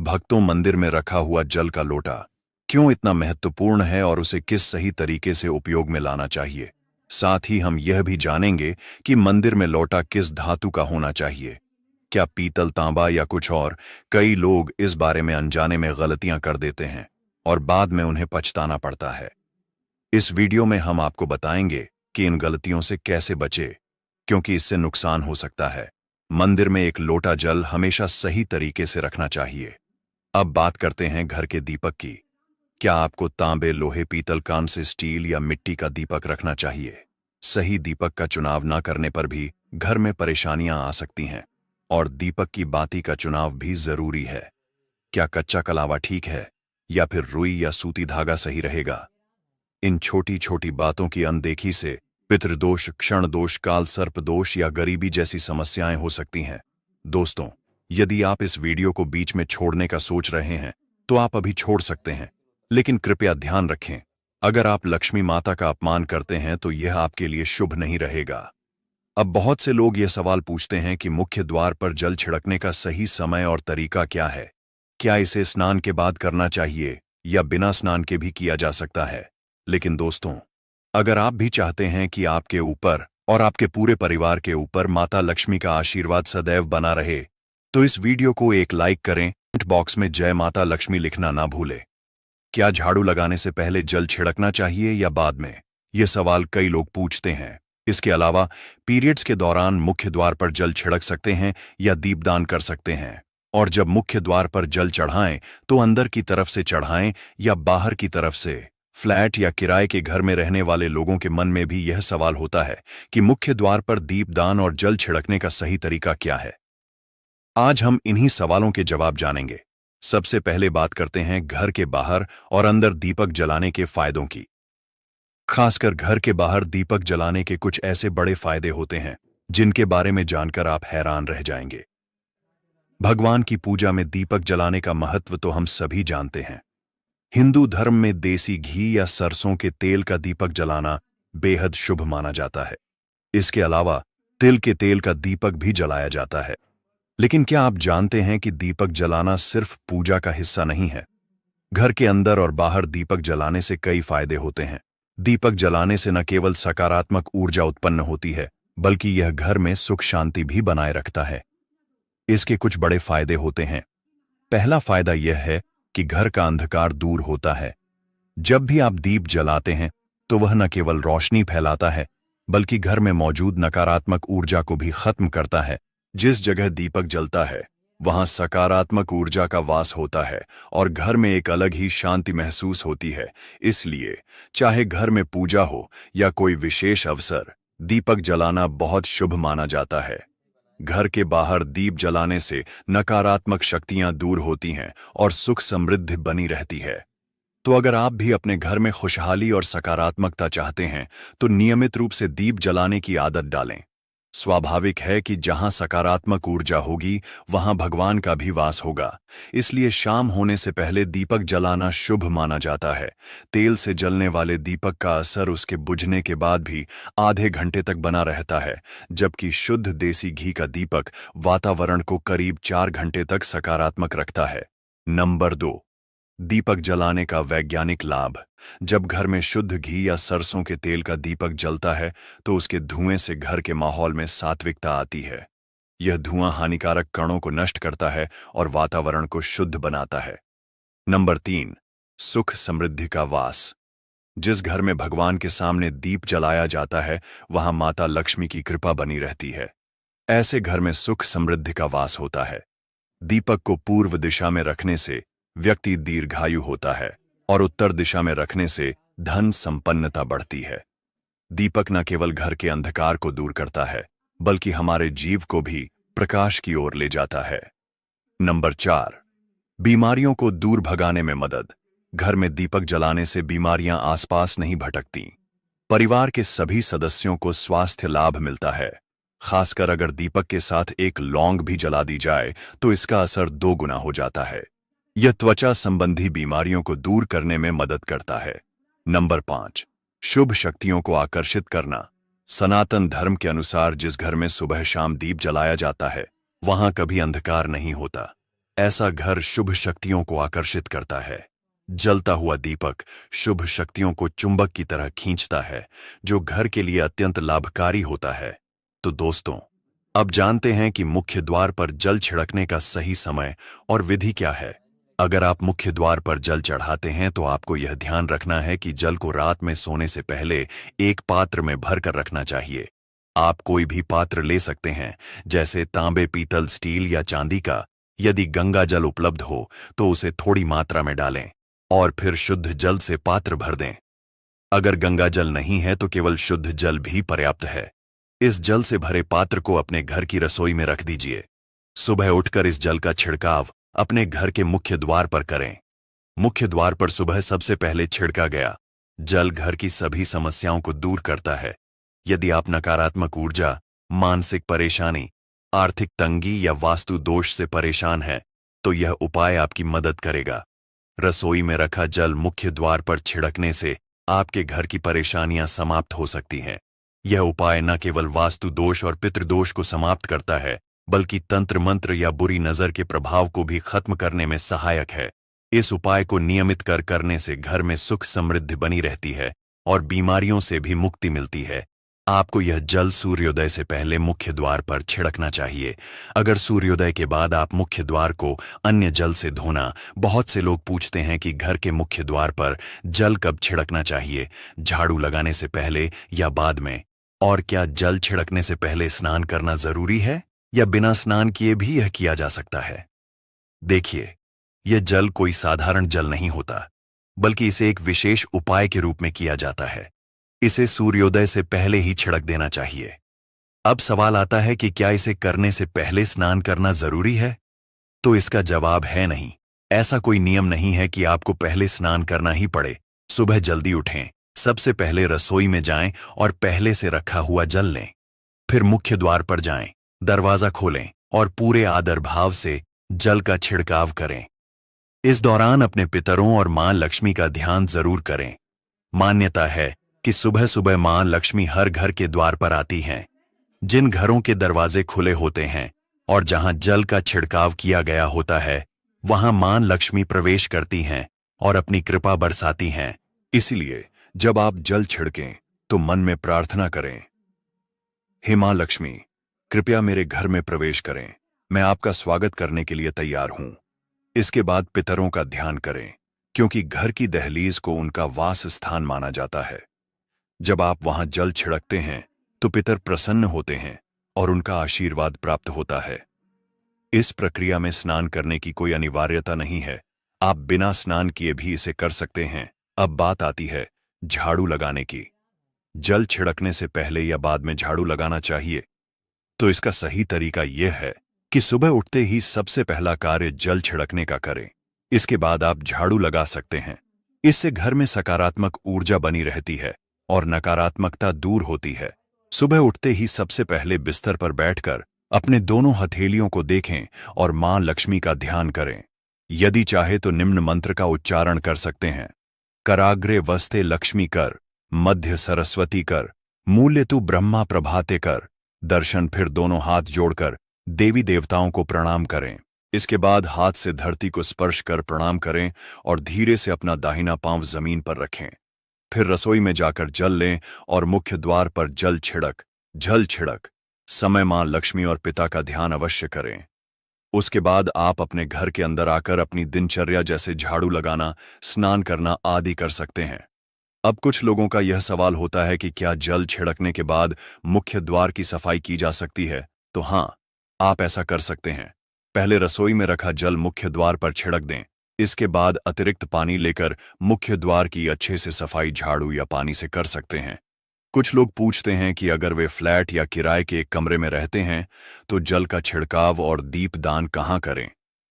भक्तों, मंदिर में रखा हुआ जल का लोटा क्यों इतना महत्वपूर्ण है और उसे किस सही तरीके से उपयोग में लाना चाहिए। साथ ही हम यह भी जानेंगे कि मंदिर में लोटा किस धातु का होना चाहिए, क्या पीतल, तांबा या कुछ और। कई लोग इस बारे में अनजाने में गलतियां कर देते हैं और बाद में उन्हें पछताना पड़ता है। इस वीडियो में हम आपको बताएंगे कि इन गलतियों से कैसे बचे, क्योंकि इससे नुकसान हो सकता है। मंदिर में एक लोटा जल हमेशा सही तरीके से रखना चाहिए। अब बात करते हैं घर के दीपक की। क्या आपको तांबे, लोहे, पीतल, कांस्य, स्टील या मिट्टी का दीपक रखना चाहिए? सही दीपक का चुनाव न करने पर भी घर में परेशानियां आ सकती हैं और दीपक की बाती का चुनाव भी जरूरी है। क्या कच्चा कलावा ठीक है या फिर रुई या सूती धागा सही रहेगा? इन छोटी छोटी बातों की अनदेखी से पितृदोष, क्षण दोष, काल सर्प दोष या गरीबी जैसी समस्याएं हो सकती हैं। दोस्तों, यदि आप इस वीडियो को बीच में छोड़ने का सोच रहे हैं तो आप अभी छोड़ सकते हैं, लेकिन कृपया ध्यान रखें, अगर आप लक्ष्मी माता का अपमान करते हैं तो यह आपके लिए शुभ नहीं रहेगा। अब बहुत से लोग यह सवाल पूछते हैं कि मुख्य द्वार पर जल छिड़कने का सही समय और तरीका क्या है। क्या इसे स्नान के बाद करना चाहिए या बिना स्नान के भी किया जा सकता है? लेकिन दोस्तों, अगर आप भी चाहते हैं कि आपके ऊपर और आपके पूरे परिवार के ऊपर माता लक्ष्मी का आशीर्वाद सदैव बना रहे, तो इस वीडियो को एक लाइक करें। कमेंट बॉक्स में जय माता लक्ष्मी लिखना ना भूलें। क्या झाड़ू लगाने से पहले जल छिड़कना चाहिए या बाद में? यह सवाल कई लोग पूछते हैं। इसके अलावा पीरियड्स के दौरान मुख्य द्वार पर जल छिड़क सकते हैं या दीपदान कर सकते हैं? और जब मुख्य द्वार पर जल चढ़ाएं तो अंदर की तरफ से चढ़ाएं या बाहर की तरफ से? फ्लैट या किराए के घर में रहने वाले लोगों के मन में भी यह सवाल होता है कि मुख्य द्वार पर दीपदान और जल छिड़कने का सही तरीका क्या है। आज हम इन्हीं सवालों के जवाब जानेंगे। सबसे पहले बात करते हैं घर के बाहर और अंदर दीपक जलाने के फायदों की। खासकर घर के बाहर दीपक जलाने के कुछ ऐसे बड़े फायदे होते हैं जिनके बारे में जानकर आप हैरान रह जाएंगे। भगवान की पूजा में दीपक जलाने का महत्व तो हम सभी जानते हैं। हिंदू धर्म में देसी घी या सरसों के तेल का दीपक जलाना बेहद शुभ माना जाता है। इसके अलावा तिल के तेल का दीपक भी जलाया जाता है। लेकिन क्या आप जानते हैं कि दीपक जलाना सिर्फ पूजा का हिस्सा नहीं है? घर के अंदर और बाहर दीपक जलाने से कई फायदे होते हैं। दीपक जलाने से न केवल सकारात्मक ऊर्जा उत्पन्न होती है, बल्कि यह घर में सुख शांति भी बनाए रखता है। इसके कुछ बड़े फायदे होते हैं। पहला फायदा यह है कि घर का अंधकार दूर होता है। जब भी आप दीप जलाते हैं तो वह न केवल रोशनी फैलाता है, बल्कि घर में मौजूद नकारात्मक ऊर्जा को भी खत्म करता है। जिस जगह दीपक जलता है वहां सकारात्मक ऊर्जा का वास होता है और घर में एक अलग ही शांति महसूस होती है। इसलिए चाहे घर में पूजा हो या कोई विशेष अवसर, दीपक जलाना बहुत शुभ माना जाता है। घर के बाहर दीप जलाने से नकारात्मक शक्तियां दूर होती हैं और सुख समृद्धि बनी रहती है। तो अगर आप भी अपने घर में खुशहाली और सकारात्मकता चाहते हैं तो नियमित रूप से दीप जलाने की आदत डालें। स्वाभाविक है कि जहां सकारात्मक ऊर्जा होगी वहां भगवान का भी वास होगा। इसलिए शाम होने से पहले दीपक जलाना शुभ माना जाता है। तेल से जलने वाले दीपक का असर उसके बुझने के बाद भी आधे घंटे तक बना रहता है, जबकि शुद्ध देसी घी का दीपक वातावरण को करीब 4 घंटे तक सकारात्मक रखता है। नंबर 2, दीपक जलाने का वैज्ञानिक लाभ। जब घर में शुद्ध घी या सरसों के तेल का दीपक जलता है तो उसके धुएं से घर के माहौल में सात्विकता आती है। यह धुआं हानिकारक कणों को नष्ट करता है और वातावरण को शुद्ध बनाता है। नंबर 3, सुख समृद्धि का वास। जिस घर में भगवान के सामने दीप जलाया जाता है वहां माता लक्ष्मी की कृपा बनी रहती है। ऐसे घर में सुख समृद्धि का वास होता है। दीपक को पूर्व दिशा में रखने से व्यक्ति दीर्घायु होता है और उत्तर दिशा में रखने से धन संपन्नता बढ़ती है। दीपक न केवल घर के अंधकार को दूर करता है, बल्कि हमारे जीव को भी प्रकाश की ओर ले जाता है। नंबर 4, बीमारियों को दूर भगाने में मदद। घर में दीपक जलाने से बीमारियां आसपास नहीं भटकती। परिवार के सभी सदस्यों को स्वास्थ्य लाभ मिलता है। खासकर अगर दीपक के साथ एक लौंग भी जला दी जाए तो इसका असर 2 गुना हो जाता है। यह त्वचा संबंधी बीमारियों को दूर करने में मदद करता है। नंबर 5, शुभ शक्तियों को आकर्षित करना। सनातन धर्म के अनुसार जिस घर में सुबह शाम दीप जलाया जाता है वहां कभी अंधकार नहीं होता। ऐसा घर शुभ शक्तियों को आकर्षित करता है। जलता हुआ दीपक शुभ शक्तियों को चुंबक की तरह खींचता है, जो घर के लिए अत्यंत लाभकारी होता है। तो दोस्तों, अब जानते हैं कि मुख्य द्वार पर जल छिड़कने का सही समय और विधि क्या है। अगर आप मुख्य द्वार पर जल चढ़ाते हैं तो आपको यह ध्यान रखना है कि जल को रात में सोने से पहले एक पात्र में भरकर रखना चाहिए। आप कोई भी पात्र ले सकते हैं, जैसे तांबे, पीतल, स्टील या चांदी का। यदि गंगा जल उपलब्ध हो तो उसे थोड़ी मात्रा में डालें और फिर शुद्ध जल से पात्र भर दें। अगर गंगा जल नहीं है तो केवल शुद्ध जल भी पर्याप्त है। इस जल से भरे पात्र को अपने घर की रसोई में रख दीजिए। सुबह उठकर इस जल का छिड़काव अपने घर के मुख्य द्वार पर करें। मुख्य द्वार पर सुबह सबसे पहले छिड़का गया जल घर की सभी समस्याओं को दूर करता है। यदि आप नकारात्मक ऊर्जा, मानसिक परेशानी, आर्थिक तंगी या वास्तु दोष से परेशान हैं, तो यह उपाय आपकी मदद करेगा। रसोई में रखा जल मुख्य द्वार पर छिड़कने से आपके घर की परेशानियां समाप्त हो सकती हैं। यह उपाय न केवल वास्तु दोष और पितृदोष को समाप्त करता है, बल्कि तंत्र मंत्र या बुरी नजर के प्रभाव को भी खत्म करने में सहायक है। इस उपाय को नियमित करने से घर में सुख समृद्धि बनी रहती है और बीमारियों से भी मुक्ति मिलती है। आपको यह जल सूर्योदय से पहले मुख्य द्वार पर छिड़कना चाहिए। अगर सूर्योदय के बाद आप मुख्य द्वार को अन्य जल से धोना। बहुत से लोग पूछते हैं कि घर के मुख्य द्वार पर जल कब छिड़कना चाहिए, झाड़ू लगाने से पहले या बाद में? और क्या जल छिड़कने से पहले स्नान करना जरूरी है या बिना स्नान किए भी यह किया जा सकता है? देखिए, यह जल कोई साधारण जल नहीं होता, बल्कि इसे एक विशेष उपाय के रूप में किया जाता है। इसे सूर्योदय से पहले ही छिड़क देना चाहिए। अब सवाल आता है कि क्या इसे करने से पहले स्नान करना जरूरी है? तो इसका जवाब है नहीं। ऐसा कोई नियम नहीं है कि आपको पहले स्नान करना ही पड़े। सुबह जल्दी उठें, सबसे पहले रसोई में जाएं और पहले से रखा हुआ जल लें। फिर मुख्य द्वार पर जाएं, दरवाजा खोलें और पूरे आदर भाव से जल का छिड़काव करें। इस दौरान अपने पितरों और मां लक्ष्मी का ध्यान जरूर करें। मान्यता है कि सुबह सुबह मां लक्ष्मी हर घर के द्वार पर आती हैं। जिन घरों के दरवाजे खुले होते हैं और जहां जल का छिड़काव किया गया होता है, वहां मां लक्ष्मी प्रवेश करती हैं और अपनी कृपा बरसाती हैं। इसलिए जब आप जल छिड़कें तो मन में प्रार्थना करें, हे मां लक्ष्मी, कृपया मेरे घर में प्रवेश करें, मैं आपका स्वागत करने के लिए तैयार हूं। इसके बाद पितरों का ध्यान करें, क्योंकि घर की दहलीज को उनका वास स्थान माना जाता है। जब आप वहां जल छिड़कते हैं तो पितर प्रसन्न होते हैं और उनका आशीर्वाद प्राप्त होता है। इस प्रक्रिया में स्नान करने की कोई अनिवार्यता नहीं है, आप बिना स्नान किए भी इसे कर सकते हैं। अब बात आती है झाड़ू लगाने की। जल छिड़कने से पहले या बाद में झाड़ू लगाना चाहिए? तो इसका सही तरीका यह है कि सुबह उठते ही सबसे पहला कार्य जल छिड़कने का करें। इसके बाद आप झाड़ू लगा सकते हैं। इससे घर में सकारात्मक ऊर्जा बनी रहती है और नकारात्मकता दूर होती है। सुबह उठते ही सबसे पहले बिस्तर पर बैठकर अपने दोनों हथेलियों को देखें और मां लक्ष्मी का ध्यान करें। यदि चाहे तो निम्न मंत्र का उच्चारण कर सकते हैं। कराग्रे वस्ते लक्ष्मी कर, मध्य सरस्वती कर, मूल्य तु ब्रह्मा प्रभाते कर। दर्शन। फिर दोनों हाथ जोड़कर देवी देवताओं को प्रणाम करें। इसके बाद हाथ से धरती को स्पर्श कर प्रणाम करें और धीरे से अपना दाहिना पांव जमीन पर रखें। फिर रसोई में जाकर जल लें और मुख्य द्वार पर जल छिड़क समय मां लक्ष्मी और पिता का ध्यान अवश्य करें। उसके बाद आप अपने घर के अंदर आकर अपनी दिनचर्या जैसे झाड़ू लगाना, स्नान करना आदि कर सकते हैं। अब कुछ लोगों का यह सवाल होता है कि क्या जल छिड़कने के बाद मुख्य द्वार की सफाई की जा सकती है? तो हां, आप ऐसा कर सकते हैं। पहले रसोई में रखा जल मुख्य द्वार पर छिड़क दें। इसके बाद अतिरिक्त पानी लेकर मुख्य द्वार की अच्छे से सफाई झाड़ू या पानी से कर सकते हैं। कुछ लोग पूछते हैं कि अगर वे फ्लैट या किराए के एक कमरे में रहते हैं तो जल का छिड़काव और दीपदान कहां करें?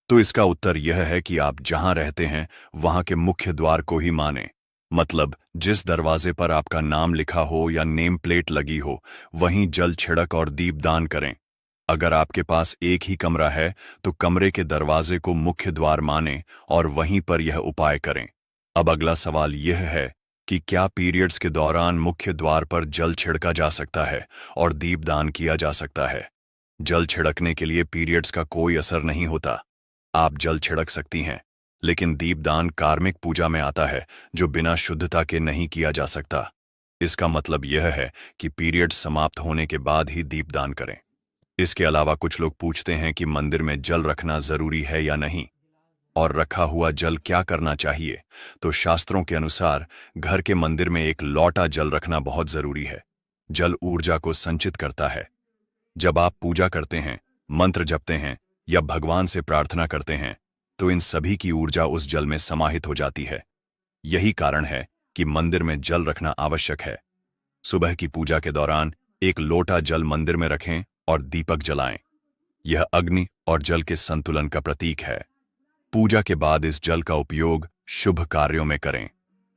तो इसका उत्तर यह है कि आप जहां रहते हैं वहां के मुख्य द्वार को ही मानें। मतलब जिस दरवाजे पर आपका नाम लिखा हो या नेम प्लेट लगी हो, वहीं जल छिड़क और दीपदान करें। अगर आपके पास एक ही कमरा है तो कमरे के दरवाजे को मुख्य द्वार मानें और वहीं पर यह उपाय करें। अब अगला सवाल यह है कि क्या पीरियड्स के दौरान मुख्य द्वार पर जल छिड़का जा सकता है और दीपदान किया जा सकता है? जल छिड़कने के लिए पीरियड्स का कोई असर नहीं होता। आप जल छिड़क सकती हैं, लेकिन दीपदान कार्मिक पूजा में आता है, जो बिना शुद्धता के नहीं किया जा सकता। इसका मतलब यह है कि पीरियड समाप्त होने के बाद ही दीपदान करें। इसके अलावा कुछ लोग पूछते हैं कि मंदिर में जल रखना जरूरी है या नहीं, और रखा हुआ जल क्या करना चाहिए। तो शास्त्रों के अनुसार घर के मंदिर में एक लौटा जल रखना बहुत जरूरी है। जल ऊर्जा को संचित करता है। जब आप पूजा करते हैं, मंत्र जपते हैं या भगवान से प्रार्थना करते हैं, तो इन सभी की ऊर्जा उस जल में समाहित हो जाती है। यही कारण है कि मंदिर में जल रखना आवश्यक है। सुबह की पूजा के दौरान एक लोटा जल मंदिर में रखें और दीपक जलाएं। यह अग्नि और जल के संतुलन का प्रतीक है। पूजा के बाद इस जल का उपयोग शुभ कार्यों में करें,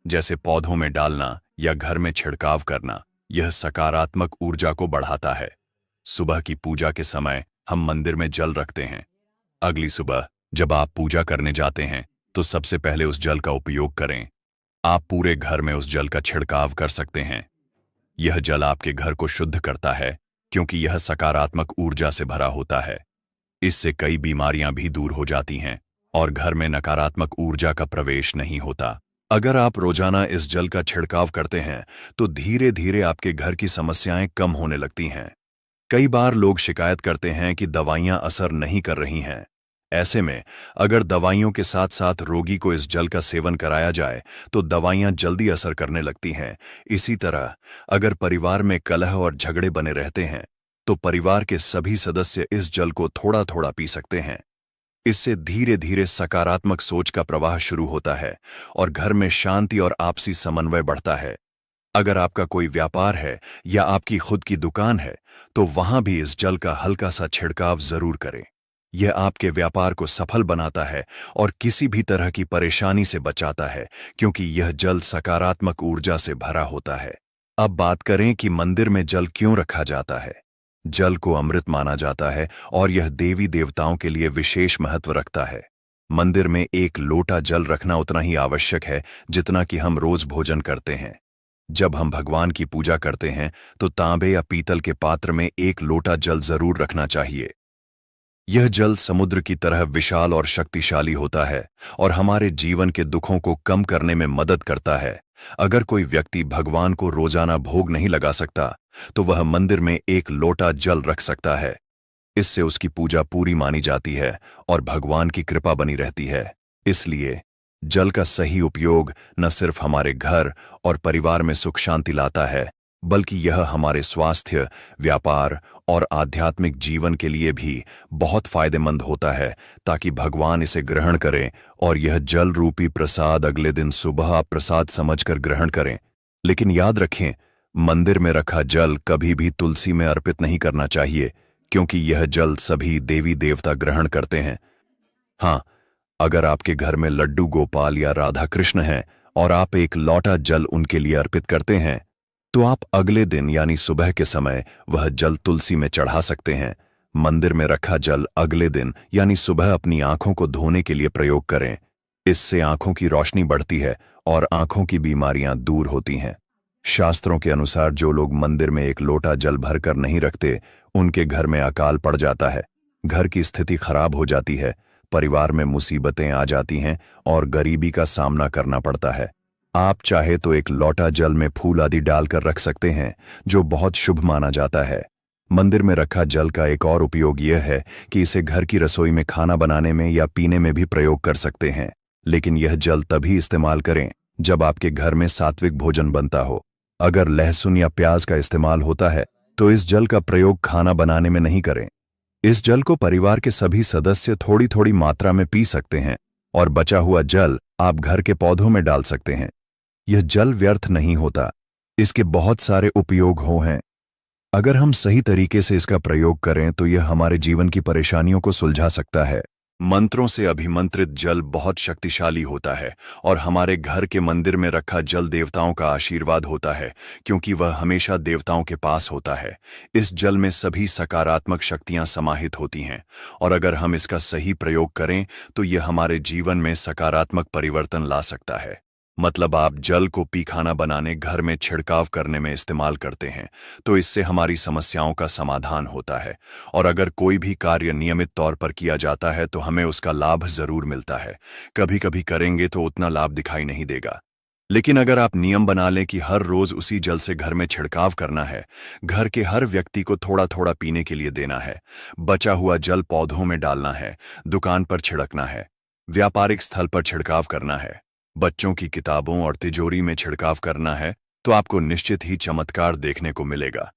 जैसे पौधों में डालना या घर में छिड़काव करना। यह सकारात्मक ऊर्जा को बढ़ाता है। सुबह की पूजा के समय हम मंदिर में जल रखते हैं। अगली सुबह जब आप पूजा करने जाते हैं, तो सबसे पहले उस जल का उपयोग करें। आप पूरे घर में उस जल का छिड़काव कर सकते हैं। यह जल आपके घर को शुद्ध करता है, क्योंकि यह सकारात्मक ऊर्जा से भरा होता है। इससे कई बीमारियां भी दूर हो जाती हैं और घर में नकारात्मक ऊर्जा का प्रवेश नहीं होता। अगर आप रोजाना इस जल का छिड़काव करते हैं, तो धीरे धीरे आपके घर की समस्याएं कम होने लगती हैं। कई बार लोग शिकायत करते हैं कि दवाइयां असर नहीं कर रही हैं। ऐसे में अगर दवाइयों के साथ साथ रोगी को इस जल का सेवन कराया जाए, तो दवाइयां जल्दी असर करने लगती हैं। इसी तरह अगर परिवार में कलह और झगड़े बने रहते हैं, तो परिवार के सभी सदस्य इस जल को थोड़ा थोड़ा पी सकते हैं। इससे धीरे धीरे सकारात्मक सोच का प्रवाह शुरू होता है और घर में शांति और आपसी समन्वय बढ़ता है। अगर आपका कोई व्यापार है या आपकी खुद की दुकान है, तो वहां भी इस जल का हल्का सा छिड़काव जरूर करें। यह आपके व्यापार को सफल बनाता है और किसी भी तरह की परेशानी से बचाता है, क्योंकि यह जल सकारात्मक ऊर्जा से भरा होता है। अब बात करें कि मंदिर में जल क्यों रखा जाता है। जल को अमृत माना जाता है और यह देवी देवताओं के लिए विशेष महत्व रखता है। मंदिर में एक लोटा जल रखना उतना ही आवश्यक है जितना कि हम रोज भोजन करते हैं। जब हम भगवान की पूजा करते हैं, तो तांबे या पीतल के पात्र में एक लोटा जल जरूर रखना चाहिए। यह जल समुद्र की तरह विशाल और शक्तिशाली होता है और हमारे जीवन के दुखों को कम करने में मदद करता है। अगर कोई व्यक्ति भगवान को रोजाना भोग नहीं लगा सकता, तो वह मंदिर में एक लोटा जल रख सकता है। इससे उसकी पूजा पूरी मानी जाती है और भगवान की कृपा बनी रहती है। इसलिए जल का सही उपयोग न सिर्फ हमारे घर और परिवार में सुख शांति लाता है, बल्कि यह हमारे स्वास्थ्य, व्यापार और आध्यात्मिक जीवन के लिए भी बहुत फायदेमंद होता है, ताकि भगवान इसे ग्रहण करें और यह जल रूपी प्रसाद अगले दिन सुबह आप प्रसाद समझकर ग्रहण करें। लेकिन याद रखें, मंदिर में रखा जल कभी भी तुलसी में अर्पित नहीं करना चाहिए, क्योंकि यह जल सभी देवी देवता ग्रहण करते हैं। हाँ, अगर आपके घर में लड्डू गोपाल या राधा कृष्ण हैं और आप एक लौटा जल उनके लिए अर्पित करते हैं, तो आप अगले दिन यानी सुबह के समय वह जल तुलसी में चढ़ा सकते हैं। मंदिर में रखा जल अगले दिन यानी सुबह अपनी आंखों को धोने के लिए प्रयोग करें। इससे आंखों की रोशनी बढ़ती है और आंखों की बीमारियां दूर होती हैं। शास्त्रों के अनुसार जो लोग मंदिर में एक लोटा जल भरकर नहीं रखते, उनके घर में अकाल पड़ जाता है, घर की स्थिति खराब हो जाती है, परिवार में मुसीबतें आ जाती हैं और गरीबी का सामना करना पड़ता है। आप चाहे तो एक लोटा जल में फूल आदि डालकर रख सकते हैं, जो बहुत शुभ माना जाता है। मंदिर में रखा जल का एक और उपयोग यह है कि इसे घर की रसोई में खाना बनाने में या पीने में भी प्रयोग कर सकते हैं। लेकिन यह जल तभी इस्तेमाल करें जब आपके घर में सात्विक भोजन बनता हो। अगर लहसुन या प्याज का इस्तेमाल होता है, तो इस जल का प्रयोग खाना बनाने में नहीं करें। इस जल को परिवार के सभी सदस्य थोड़ी थोड़ी मात्रा में पी सकते हैं और बचा हुआ जल आप घर के पौधों में डाल सकते हैं। यह जल व्यर्थ नहीं होता, इसके बहुत सारे उपयोग हैं। अगर हम सही तरीके से इसका प्रयोग करें, तो यह हमारे जीवन की परेशानियों को सुलझा सकता है। मंत्रों से अभिमंत्रित जल बहुत शक्तिशाली होता है और हमारे घर के मंदिर में रखा जल देवताओं का आशीर्वाद होता है, क्योंकि वह हमेशा देवताओं के पास होता है। इस जल में सभी सकारात्मक शक्तियां समाहित होती हैं और अगर हम इसका सही प्रयोग करें, तो यह हमारे जीवन में सकारात्मक परिवर्तन ला सकता है। मतलब आप जल को पीखाना बनाने, घर में छिड़काव करने में इस्तेमाल करते हैं, तो इससे हमारी समस्याओं का समाधान होता है। और अगर कोई भी कार्य नियमित तौर पर किया जाता है तो हमें उसका लाभ जरूर मिलता है। कभी कभी करेंगे तो उतना लाभ दिखाई नहीं देगा। लेकिन अगर आप नियम बना लें कि हर रोज उसी जल से घर में छिड़काव करना है, घर के हर व्यक्ति को थोड़ा थोड़ा पीने के लिए देना है, बचा हुआ जल पौधों में डालना है, दुकान पर छिड़कना है, व्यापारिक स्थल पर छिड़काव करना है, बच्चों की किताबों और तिजोरी में छिड़काव करना है, तो आपको निश्चित ही चमत्कार देखने को मिलेगा।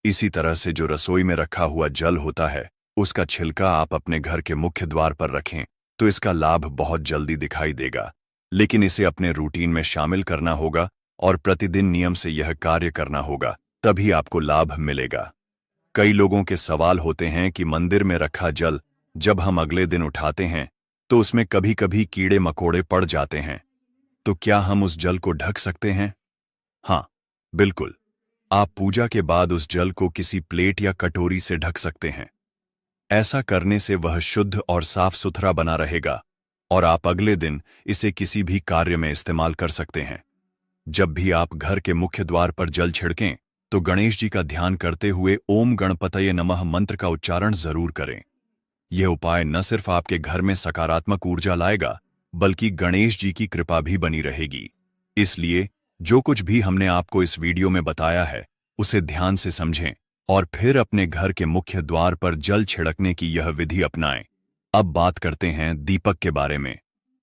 इसी तरह से जो रसोई में रखा हुआ जल होता है, उसका छिलका आप अपने घर के मुख्य द्वार पर रखें तो इसका लाभ बहुत जल्दी दिखाई देगा। लेकिन इसे अपने रूटीन में शामिल करना होगा और प्रतिदिन नियम से यह कार्य करना होगा, तभी आपको लाभ मिलेगा। कई लोगों के सवाल होते हैं कि मंदिर में रखा जल जब हम अगले दिन उठाते हैं तो उसमें कभी कभी कीड़े मकोड़े पड़ जाते हैं, तो क्या हम उस जल को ढक सकते हैं? हाँ, बिल्कुल। आप पूजा के बाद उस जल को किसी प्लेट या कटोरी से ढक सकते हैं। ऐसा करने से वह शुद्ध और साफ सुथरा बना रहेगा और आप अगले दिन इसे किसी भी कार्य में इस्तेमाल कर सकते हैं। जब भी आप घर के मुख्य द्वार पर जल छिड़कें तो गणेश जी का ध्यान करते हुए ओम गणपतये नमः मंत्र का उच्चारण जरूर करें। यह उपाय न सिर्फ आपके घर में सकारात्मक ऊर्जा लाएगा, बल्कि गणेश जी की कृपा भी बनी रहेगी। इसलिए जो कुछ भी हमने आपको इस वीडियो में बताया है, उसे ध्यान से समझें और फिर अपने घर के मुख्य द्वार पर जल छिड़कने की यह विधि अपनाएं। अब बात करते हैं दीपक के बारे में।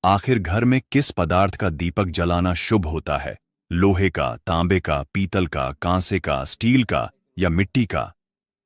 आखिर घर में किस पदार्थ का दीपक जलाना शुभ होता है? लोहे का, तांबे का, पीतल का, कांसे का, स्टील का या मिट्टी का?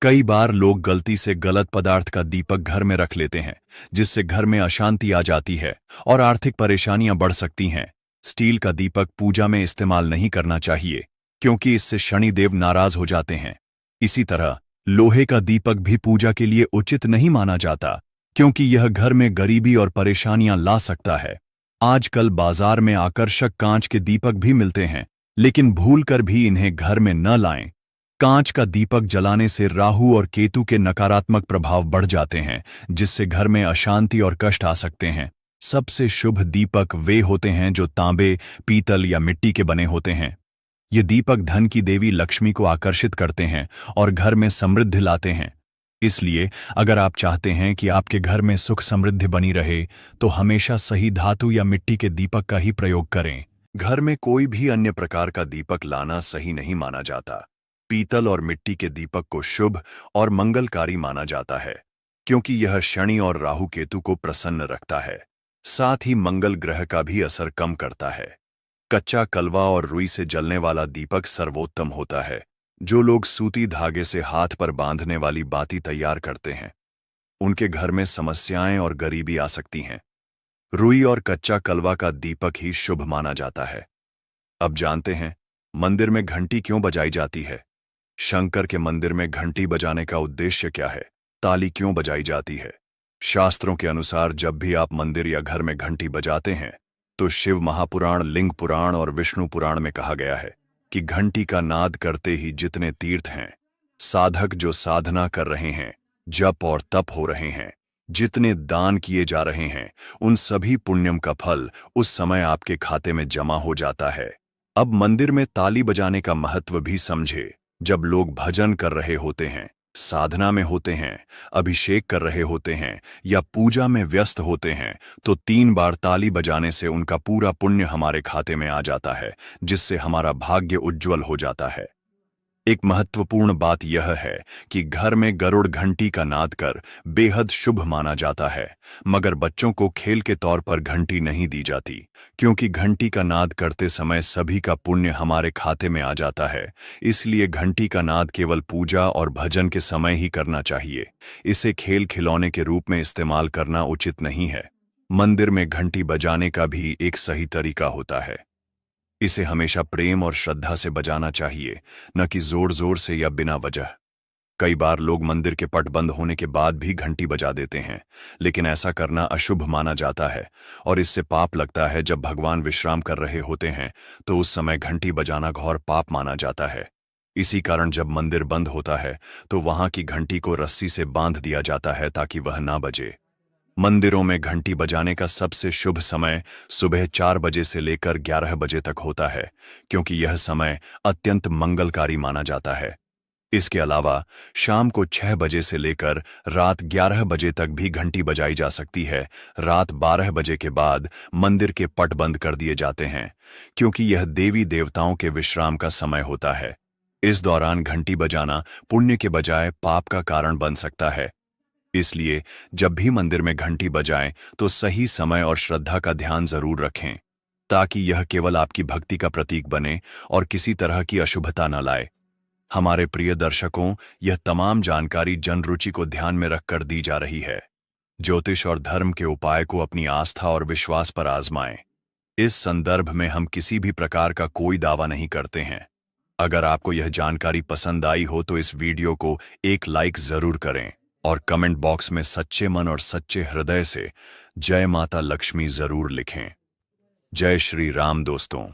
कई बार लोग गलती से गलत पदार्थ का दीपक घर में रख लेते हैं, जिससे घर में अशांति आ जाती है और आर्थिक परेशानियां बढ़ सकती हैं। स्टील का दीपक पूजा में इस्तेमाल नहीं करना चाहिए, क्योंकि इससे शनिदेव नाराज हो जाते हैं। इसी तरह लोहे का दीपक भी पूजा के लिए उचित नहीं माना जाता, क्योंकि यह घर में गरीबी और परेशानियां ला सकता है। आजकल बाजार में आकर्षक कांच के दीपक भी मिलते हैं, लेकिन भूलकर भी इन्हें घर में न लाएं। कांच का दीपक जलाने से राहु और केतु के नकारात्मक प्रभाव बढ़ जाते हैं, जिससे घर में अशांति और कष्ट आ सकते हैं। सबसे शुभ दीपक वे होते हैं जो तांबे, पीतल या मिट्टी के बने होते हैं। ये दीपक धन की देवी लक्ष्मी को आकर्षित करते हैं और घर में समृद्धि लाते हैं। इसलिए अगर आप चाहते हैं कि आपके घर में सुख समृद्धि बनी रहे, तो हमेशा सही धातु या मिट्टी के दीपक का ही प्रयोग करें। घर में कोई भी अन्य प्रकार का दीपक लाना सही नहीं माना जाता। पीतल और मिट्टी के दीपक को शुभ और मंगलकारी माना जाता है, क्योंकि यह शनि और राहु केतु को प्रसन्न रखता है। साथ ही मंगल ग्रह का भी असर कम करता है। कच्चा कलवा और रुई से जलने वाला दीपक सर्वोत्तम होता है। जो लोग सूती धागे से हाथ पर बांधने वाली बाती तैयार करते हैं, उनके घर में समस्याएं और गरीबी आ सकती हैं। रुई और कच्चा कलवा का दीपक ही शुभ माना जाता है। अब जानते हैं मंदिर में घंटी क्यों बजाई जाती है। शंकर के मंदिर में घंटी बजाने का उद्देश्य क्या है? ताली क्यों बजाई जाती है? शास्त्रों के अनुसार जब भी आप मंदिर या घर में घंटी बजाते हैं, तो शिव महापुराण, लिंग पुराण और विष्णु पुराण में कहा गया है कि घंटी का नाद करते ही जितने तीर्थ हैं, साधक जो साधना कर रहे हैं, जप और तप हो रहे हैं, जितने दान किए जा रहे हैं, उन सभी पुण्यम का फल उस समय आपके खाते में जमा हो जाता है। अब मंदिर में ताली बजाने का महत्व भी समझे। जब लोग भजन कर रहे होते हैं, साधना में होते हैं, अभिषेक कर रहे होते हैं या पूजा में व्यस्त होते हैं, तो 3 बार ताली बजाने से उनका पूरा पुण्य हमारे खाते में आ जाता है, जिससे हमारा भाग्य उज्ज्वल हो जाता है। एक महत्वपूर्ण बात यह है कि घर में गरुड़ घंटी का नाद कर बेहद शुभ माना जाता है, मगर बच्चों को खेल के तौर पर घंटी नहीं दी जाती, क्योंकि घंटी का नाद करते समय सभी का पुण्य हमारे खाते में आ जाता है। इसलिए घंटी का नाद केवल पूजा और भजन के समय ही करना चाहिए। इसे खेल खिलौने के रूप में इस्तेमाल करना उचित नहीं है। मंदिर में घंटी बजाने का भी एक सही तरीका होता है। इसे हमेशा प्रेम और श्रद्धा से बजाना चाहिए, न कि जोर जोर से या बिना वजह। कई बार लोग मंदिर के पट बंद होने के बाद भी घंटी बजा देते हैं, लेकिन ऐसा करना अशुभ माना जाता है और इससे पाप लगता है। जब भगवान विश्राम कर रहे होते हैं तो उस समय घंटी बजाना घोर पाप माना जाता है। इसी कारण जब मंदिर बंद होता है तो वहां की घंटी को रस्सी से बांध दिया जाता है ताकि वह ना बजे। मंदिरों में घंटी बजाने का सबसे शुभ समय सुबह 4 बजे से लेकर 11 बजे तक होता है, क्योंकि यह समय अत्यंत मंगलकारी माना जाता है। इसके अलावा शाम को 6 बजे से लेकर रात 11 बजे तक भी घंटी बजाई जा सकती है। रात 12 बजे के बाद मंदिर के पट बंद कर दिए जाते हैं, क्योंकि यह देवी देवताओं के विश्राम का समय होता है। इस दौरान घंटी बजाना पुण्य के बजाय पाप का कारण बन सकता है। इसलिए जब भी मंदिर में घंटी बजाएं तो सही समय और श्रद्धा का ध्यान जरूर रखें, ताकि यह केवल आपकी भक्ति का प्रतीक बने और किसी तरह की अशुभता न लाए। हमारे प्रिय दर्शकों, यह तमाम जानकारी जनरुचि को ध्यान में रखकर दी जा रही है। ज्योतिष और धर्म के उपाय को अपनी आस्था और विश्वास पर आजमाएं। इस संदर्भ में हम किसी भी प्रकार का कोई दावा नहीं करते हैं। अगर आपको यह जानकारी पसंद आई हो तो इस वीडियो को एक लाइक जरूर करें और कमेंट बॉक्स में सच्चे मन और सच्चे हृदय से जय माता लक्ष्मी जरूर लिखें। जय श्री राम दोस्तों।